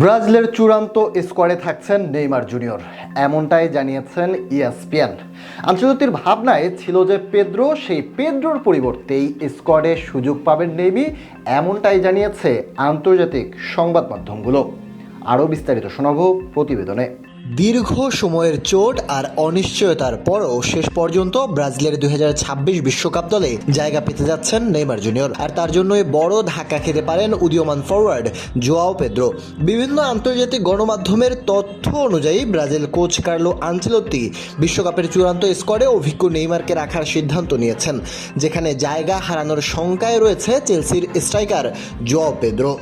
ব্রাজিলের চূড়ান্ত স্কোয়াডে থাকছেন নেইমার জুনিয়র, এমনটাই জানিয়েছেন ইএসপিএন। আনচেলত্তির ভাবনায় ছিল যে সেই পেদ্রোর পরিবর্তেই স্কোয়াডে সুযোগ পাবেন নেইমি, এমনটাই জানিয়েছে আন্তর্জাতিক সংবাদ মাধ্যমগুলো। আরও বিস্তারিত শোনাবো প্রতিবেদনে। দীর্ঘ সময়ের চোট আর অনিশ্চয়তার পরও শেষ পর্যন্ত ব্রাজিলের 2026 বিশ্বকাপ দলে জায়গা পেতে যাচ্ছেন নেইমার জুনিয়র। আর তার জন্যই বড় ধাক্কা খেতে পারেন উদীয়মান ফরওয়ার্ড জোয়াও পেদ্রো। বিভিন্ন আন্তর্জাতিক গণমাধ্যমের তথ্য অনুযায়ী ব্রাজিল কোচ কার্লো আনচেলত্তি বিশ্বকাপের চূড়ান্ত স্কোয়াডে অভিজ্ঞ নেইমারকে রাখার সিদ্ধান্ত নিয়েছেন, যেখানে জায়গা হারানোর শঙ্কায় রয়েছে চেলসির striker Joao Pedro.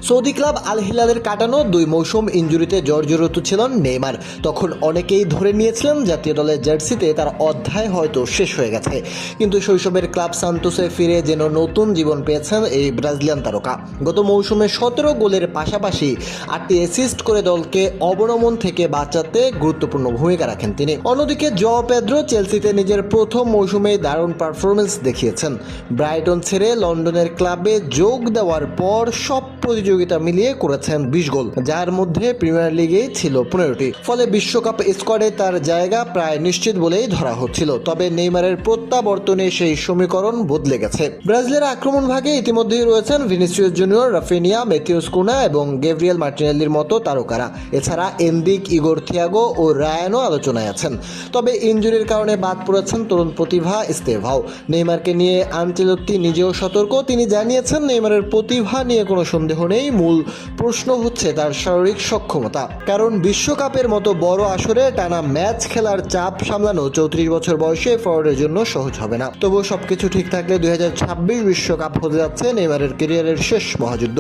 Saudi club Al হিলালের কাটানো 2 মৌসুম ইনজুরিতে জর্জরিত ছিলেন নেইমার। তখন অনেকেই ধরে নিয়েছিলেন জাতীয় দলের জার্সিতে তার অধ্যায় হয়তো শেষ হয়ে গেছে, কিন্তু শৈশবের ক্লাব সান্তোসে ফিরে যেন নতুন জীবন পেয়েছেন এই ব্রাজিলিয়ান তারকা। গত মৌসুমে 17 গোলের পাশাপাশি 8টি অ্যাসিস্ট করে দলকে অবনমন থেকে বাঁচাতে গুরুত্বপূর্ণ ভূমিকা রাখেন তিনি। অন্যদিকে জোয়াও পেদ্রো চেলসিতে নিজের প্রথম মৌসুমে দারুণ পারফরমেন্স দেখিয়েছেন। ব্রাইটন ছেড়ে লন্ডনের ক্লাবে যোগ দেওয়ার পর সব প্রতিযোগিতা মিলিয়ে করেছেন 20 গোল, যার মধ্যে প্রিমিয়ার লিগে ছিল 15টি। ফলে বিশ্বকাপ স্কোয়াডে তার জায়গা প্রায় নিশ্চিত বলেই ধরা হচ্ছিল। তবে নেইমারের প্রত্যাবর্তনে সেই সমীকরণ বদলে গেছে। ব্রাজিলের আক্রমণ ভাগে ইতিমধ্যেই রয়েছেন ভিনিসিয়াস জুনিয়র, রাফিনিয়া, ম্যাথিউস কুনা এবং গ্যাব্রিয়েল মার্টিনেল্লির মতো তারকারা। এছাড়া এনদিক, ইগোর থিয়াগো ও রায়ানও আলোচনায় আছেন। তবে ইনজুরির কারণে বাদ পড়েছেন তরুণ প্রতিভা এস্তেভাও। নেইমারকে নিয়ে আনচেলত্তি নিজেও সতর্ক। তিনি জানিয়েছেন, নেইমারের প্রতিভা নিয়ে কোনো সন্দেহ নেই, মূল প্রশ্ন হচ্ছে তার শারীরিক সক্ষমতা। কারণ বিশ্বকাপের মতো বড় আসরে টানা ম্যাচ খেলার চাপ সামলানো 34 বছর বয়সে ফরওয়ার্ডের জন্য সহজ হবে না। তবুও সবকিছু ঠিক থাকলে 2026 বিশ্বকাপ হতে যাচ্ছে নেইমারের ক্যারিয়ারের শেষ মহাযুদ্ধ।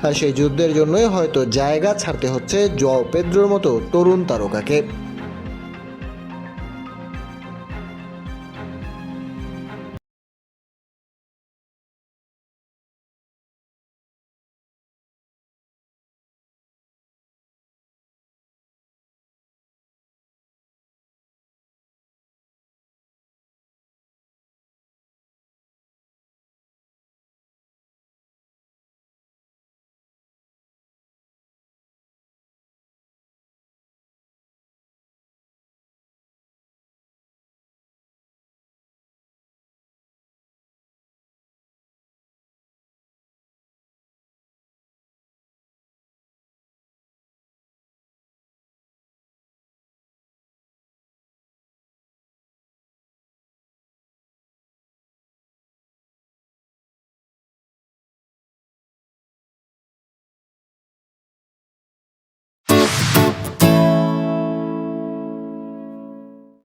আর সেই যুদ্ধের জন্যই হয়তো জায়গা ছাড়তে হচ্ছে জোয়াও পেদ্রোর মতো তরুণ তারকাকে।